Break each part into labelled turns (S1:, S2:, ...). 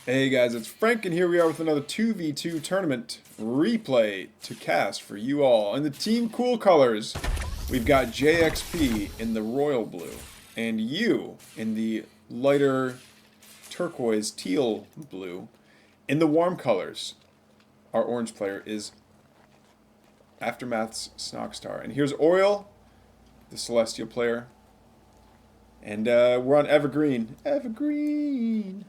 S1: Hey guys, it's Frank, and here we are with another 2v2 tournament replay to cast for you all. In the Team Cool colors, we've got Jayxp in the royal blue, and you in the lighter turquoise teal blue. In the warm colors, our orange player is Aftermath's Snoxtar. And here's Aureil, the celestial player. And we're on Evergreen. Evergreen!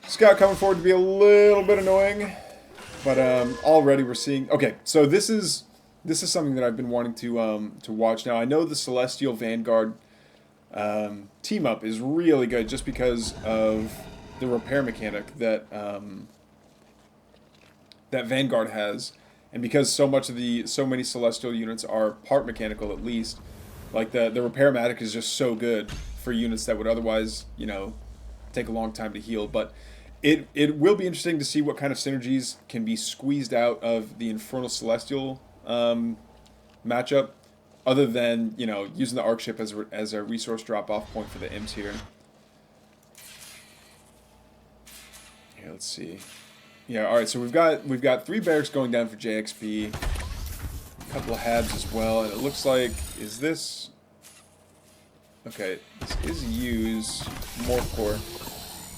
S1: Scout coming forward to be a little bit annoying, but already we're seeing. Okay, so this is something that I've been wanting to watch. Now I know the Celestial Vanguard team up is really good just because of the repair mechanic that that Vanguard has, and because so many Celestial units are part mechanical at least. Like the repair-matic is just so good for units that would otherwise take a long time to heal, but. It will be interesting to see what kind of synergies can be squeezed out of the Infernal Celestial matchup, other than using the Arc Ship as a resource drop-off point for the imps here. Here, let's see. Yeah, all right. So we've got 3 barracks going down for Jayxp, a couple of habs as well, and it looks like this? Okay, this is use Morph Core.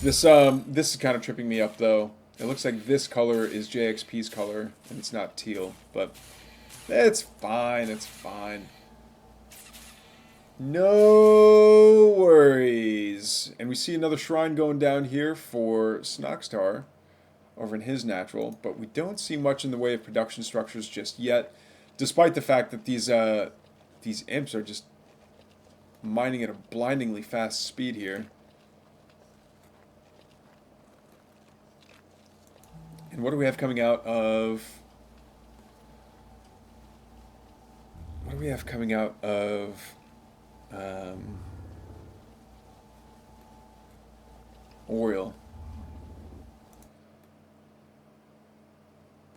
S1: This is kind of tripping me up though. It looks like this color is Jayxp's color and it's not teal, but it's fine. It's fine. No worries. And we see another shrine going down here for Snoxtar over in his natural, but we don't see much in the way of production structures just yet, despite the fact that these imps are just mining at a blindingly fast speed here. And what do we have coming out of... What do we have coming out of... Aureil?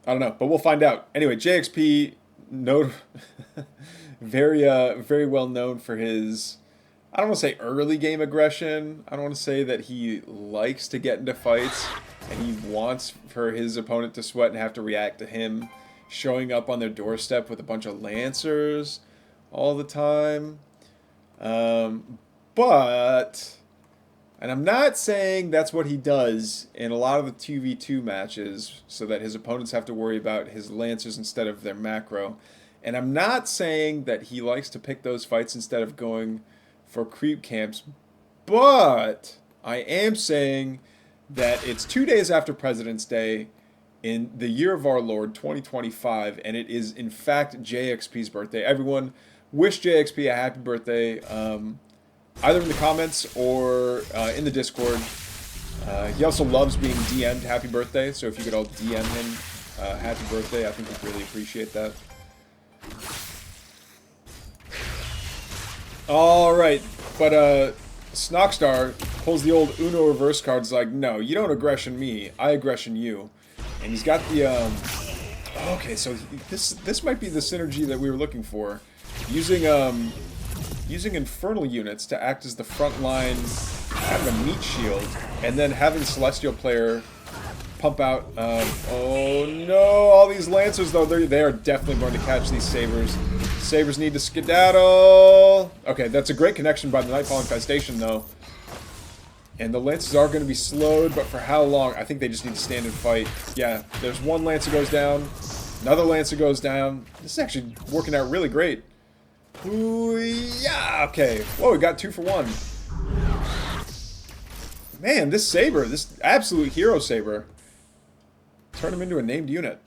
S1: I don't know, but we'll find out. Anyway, Jayxp, very well known for his... I don't want to say early game aggression. I don't want to say that he likes to get into fights and he wants for his opponent to sweat and have to react to him showing up on their doorstep with a bunch of Lancers all the time. But, and I'm not saying that's what he does in a lot of the 2v2 matches so that his opponents have to worry about his Lancers instead of their macro. And I'm not saying that he likes to pick those fights instead of going for creep camps, but I am saying that it's 2 days after President's Day in the year of our Lord 2025, and it is in fact Jayxp's birthday. Everyone wish Jayxp a happy birthday, either in the comments or in the Discord. He also loves being DM'd happy birthday, so if you could all DM him happy birthday, I think we'd really appreciate that. Alright, but Snoxtar pulls the old Uno reverse card. It's like, no, you don't aggression me, I aggression you. And he's got the, okay, so this might be the synergy that we were looking for. Using Infernal units to act as the front line, kind of a meat shield, and then having Celestial player pump out, oh no, all these Lancers though, they are definitely going to catch these Sabers. Sabers need to skedaddle. Okay, that's a great connection by the Nightfall Infestation though. And the Lancers are going to be slowed, but for how long? I think they just need to stand and fight. Yeah, there's one Lancer goes down, another Lancer goes down. This is actually working out really great. Ooh, yeah, okay. Whoa, we got 2 for 1. Man, this Saber, this absolute hero Saber. Turn him into a named unit.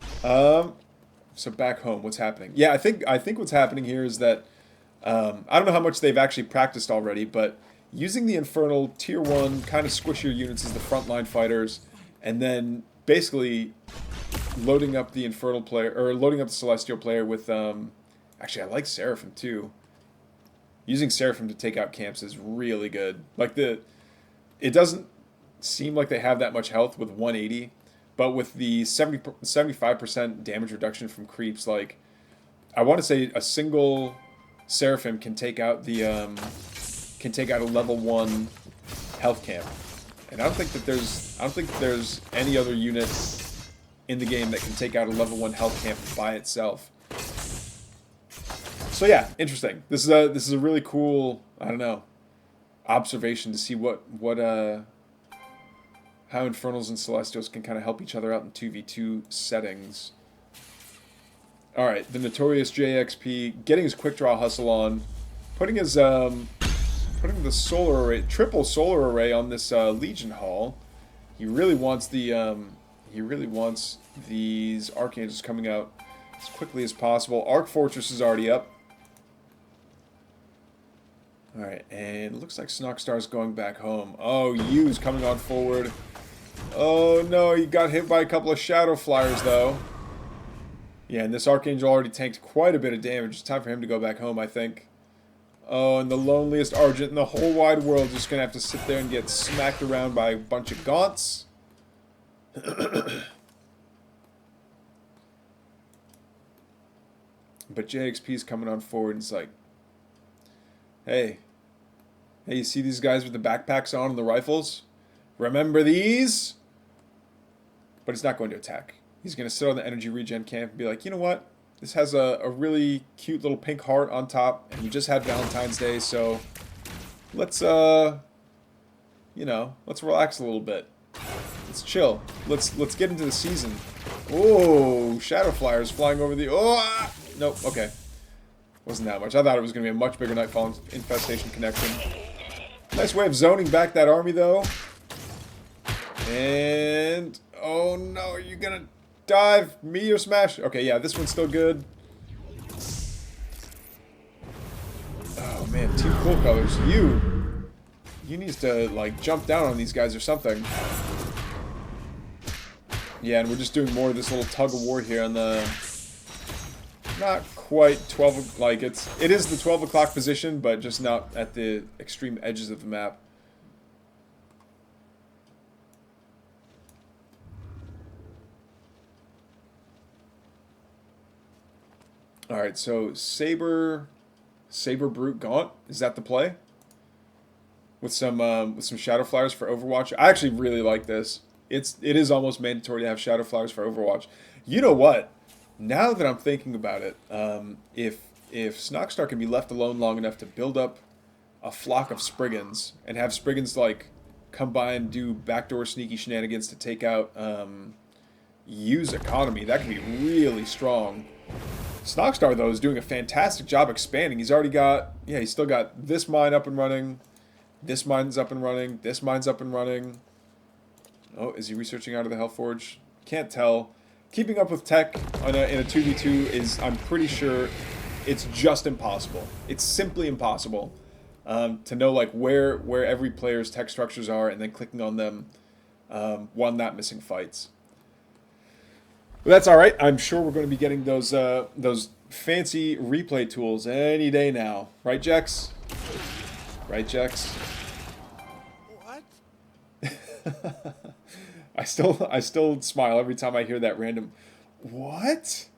S1: So back home, what's happening? Yeah, I think what's happening here is that I don't know how much they've actually practiced already, but using the Infernal tier 1 kind of squishier units as the frontline fighters, and then basically loading up the Infernal player or loading up the Celestial player with actually I like Seraphim too. Using Seraphim to take out camps is really good. Like it doesn't seem like they have that much health with 180. But with the 75% damage reduction from creeps, like, I want to say a single Seraphim can take out the, can take out a level 1 health camp. And I don't think there's any other unit in the game that can take out a level 1 health camp by itself. So yeah, interesting. This is a really cool, I don't know, observation to see how Infernals and Celestials can kind of help each other out in 2v2 settings. Alright, the notorious Jayxp getting his quick draw hustle on, putting the solar array, triple solar array on this Legion Hall. He really wants these Archangels coming out as quickly as possible. Arc Fortress is already up. Alright, and it looks like Snoxtar's going back home. Oh, Yu's coming on forward. Oh no, he got hit by a couple of Shadow Flyers though. Yeah, and this Archangel already tanked quite a bit of damage. It's time for him to go back home, I think. Oh, and the loneliest Argent in the whole wide world just gonna have to sit there and get smacked around by a bunch of Gaunts. But Jayxp's coming on forward and it's like, hey, you see these guys with the backpacks on and the rifles? Remember these? But he's not going to attack. He's going to sit on the energy regen camp and be like, you know what? This has a really cute little pink heart on top, and we just had Valentine's Day, so let's, let's relax a little bit. Let's chill. Let's get into the season. Oh, Shadow Flyers flying over the... Oh, ah! Nope, okay. Wasn't that much. I thought it was going to be a much bigger Nightfall Infestation connection. Nice way of zoning back that army, though. And... oh, no. Are you going to dive? Meteor Smash? Okay, yeah, this one's still good. Oh, man. Team Cool Colors. You needs to, like, jump down on these guys or something. Yeah, and we're just doing more of this little tug of war here on the... not quite 12, like it is the 12 o'clock position, but just not at the extreme edges of the map. Alright, so Saber Brute Gaunt, is that the play? With some Shadow Flyers for Overwatch. I actually really like this. It is almost mandatory to have Shadow Flyers for Overwatch. You know what? Now that I'm thinking about it, if Snoxtar can be left alone long enough to build up a flock of Spriggans and have Spriggans like come by and do backdoor sneaky shenanigans to take out Yu's economy, that could be really strong. Snoxtar though is doing a fantastic job expanding. He's already got, yeah, he's still got this mine up and running, this mine's up and running, this mine's up and running. Oh, is he researching out of the Hellforge? Can't tell. Keeping up with tech in a 2v2 is, I'm pretty sure, it's just impossible. It's simply impossible to know like where every player's tech structures are and then clicking on them while not missing fights. But that's all right. I'm sure we're going to be getting those fancy replay tools any day now, right, Jex? Right, Jex? What? I still smile every time I hear that random, what?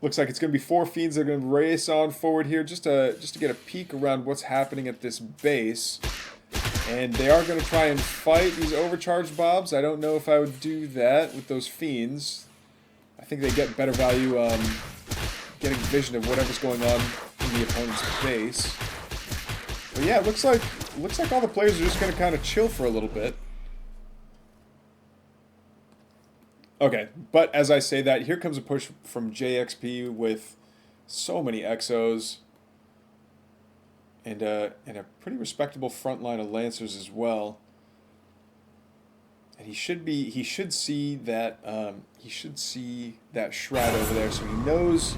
S1: Looks like it's going to be 4 Fiends that are going to race on forward here just to get a peek around what's happening at this base. And they are going to try and fight these overcharged Bobs. I don't know if I would do that with those Fiends. I think they get better value getting vision of whatever's going on in the opponent's base. But yeah, it looks like all the players are just going to kind of chill for a little bit. Okay, but as I say that, here comes a push from Jayxp with so many Exos and a pretty respectable front line of Lancers as well. And he should see that Shroud over there, so he knows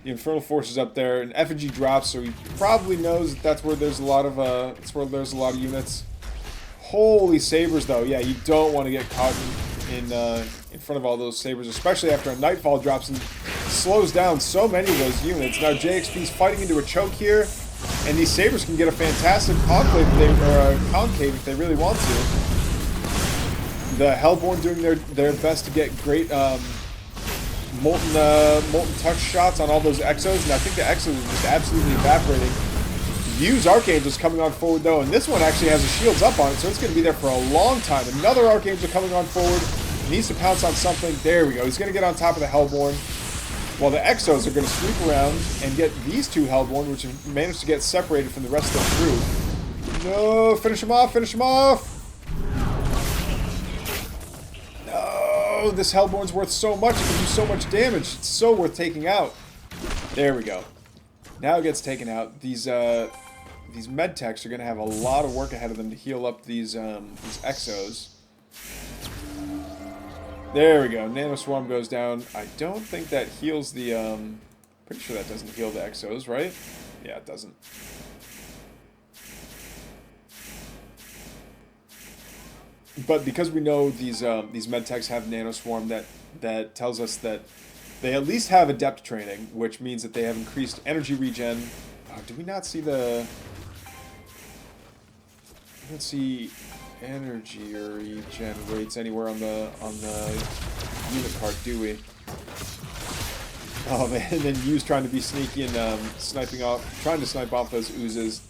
S1: the Infernal Force is up there. An effigy drops, so he probably knows that that's where there's a lot of units. Holy Sabers though, yeah, you don't want to get caught in front of all those Sabers, especially after a Nightfall drops and slows down so many of those units. Now Jayxp's fighting into a choke here, and these Sabers can get a fantastic concave if they really want to. The Hellborn doing their best to get great molten touch shots on all those Exos, and I think the Exos are just absolutely evaporating Yu's Archangel's coming on forward, though, and this one actually has the shields up on it, so it's going to be there for a long time. Another Archangel coming on forward. Needs to pounce on something. There we go. He's going to get on top of the Hellborn. While the Exos are going to sweep around and get these two Hellborn, which have managed to get separated from the rest of the crew. No! Finish him off! Finish him off! No! This Hellborn's worth so much. It can do so much damage. It's so worth taking out. There we go. Now it gets taken out. These medtechs are going to have a lot of work ahead of them to heal up these Exos. There we go. Nano Swarm goes down. I don't think that heals the... pretty sure that doesn't heal the Exos, right? Yeah, it doesn't. But because we know these medtechs have Nano Swarm, that tells us that they at least have adept training, which means that they have increased energy regen. Oh, do we not see the... I don't see energy or regen rates anywhere on the unit card, do we? Oh man, and then Yu's trying to be sneaky and trying to snipe off those oozes.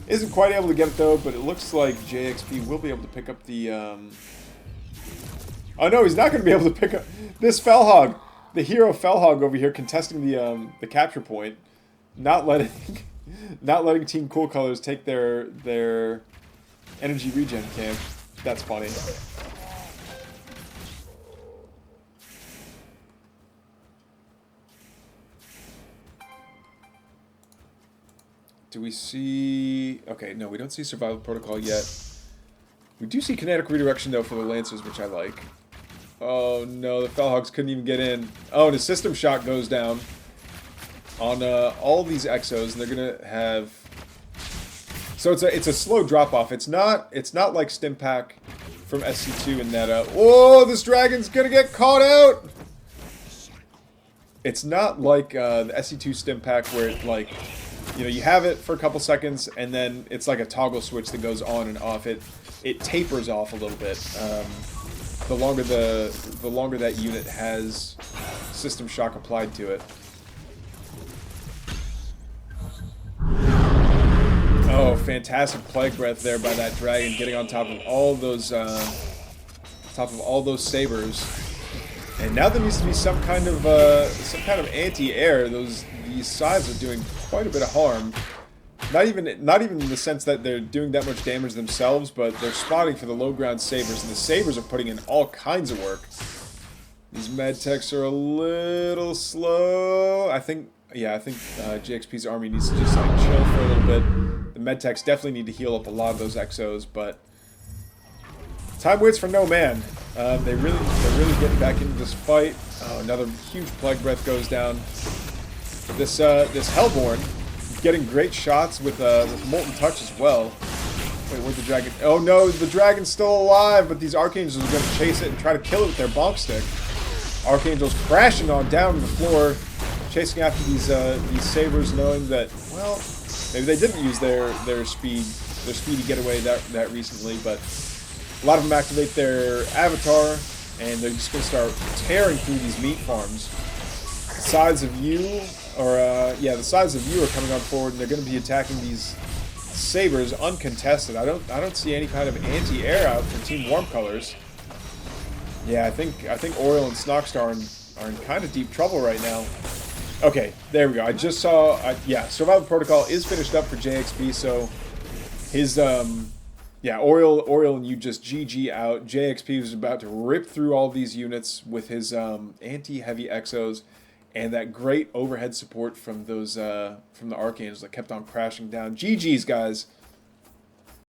S1: Isn't quite able to get it though, but it looks like Jayxp will be able to pick up the... Oh no, he's not going to be able to pick up this Felhog. The hero Felhog over here contesting the capture point, not letting Team Cool Colors take their energy regen camp. That's funny. Do we see... Okay, no, we don't see Survival Protocol yet. We do see Kinetic Redirection, though, for the Lancers, which I like. Oh, no, the Felhogs couldn't even get in. Oh, and a System Shock goes down on all these Exos, and they're going to have... So it's a slow drop-off. It's not like Stimpack from SC2 and that... Oh, this dragon's going to get caught out! It's not like the SC2 Stimpack where it, like... You know, you have it for a couple seconds, and then it's like a toggle switch that goes on and off. It tapers off a little bit. The longer that unit has System Shock applied to it. Oh, fantastic Plague Breath there by that dragon, getting on top of all those sabers. And now there needs to be some kind of anti-air. These scythes are doing quite a bit of harm. Not even in the sense that they're doing that much damage themselves, but they're spotting for the low ground sabers, and the sabers are putting in all kinds of work. These medtechs are a little slow. I think Jayxp's army needs to just like chill for a little bit. The medtechs definitely need to heal up a lot of those Exos, but time waits for no man. They're really getting back into this fight. Oh, another huge Plague Breath goes down. This Hellborn getting great shots with Molten Touch as well. Wait, where'd the dragon? Oh no, the dragon's still alive, but these Archangels are going to chase it and try to kill it with their bonk stick. Archangels crashing on down to the floor, chasing after these sabers, knowing that, well, maybe they didn't use their speedy getaway that recently, but a lot of them activate their avatar, and they're just going to start tearing through these meat farms. The sides of Yu are coming on forward, and they're going to be attacking these sabers uncontested. I don't see any kind of anti-air out from Team Warm Colors. Yeah, I think Aureil and Snoxtar are in kind of deep trouble right now. Okay, there we go. I just saw. Survival Protocol is finished up for Jayxp, so his Aureil and you just GG out. Jayxp was about to rip through all these units with his anti-heavy Exos. And that great overhead support from those from the Archangels that kept on crashing down. GG's, guys.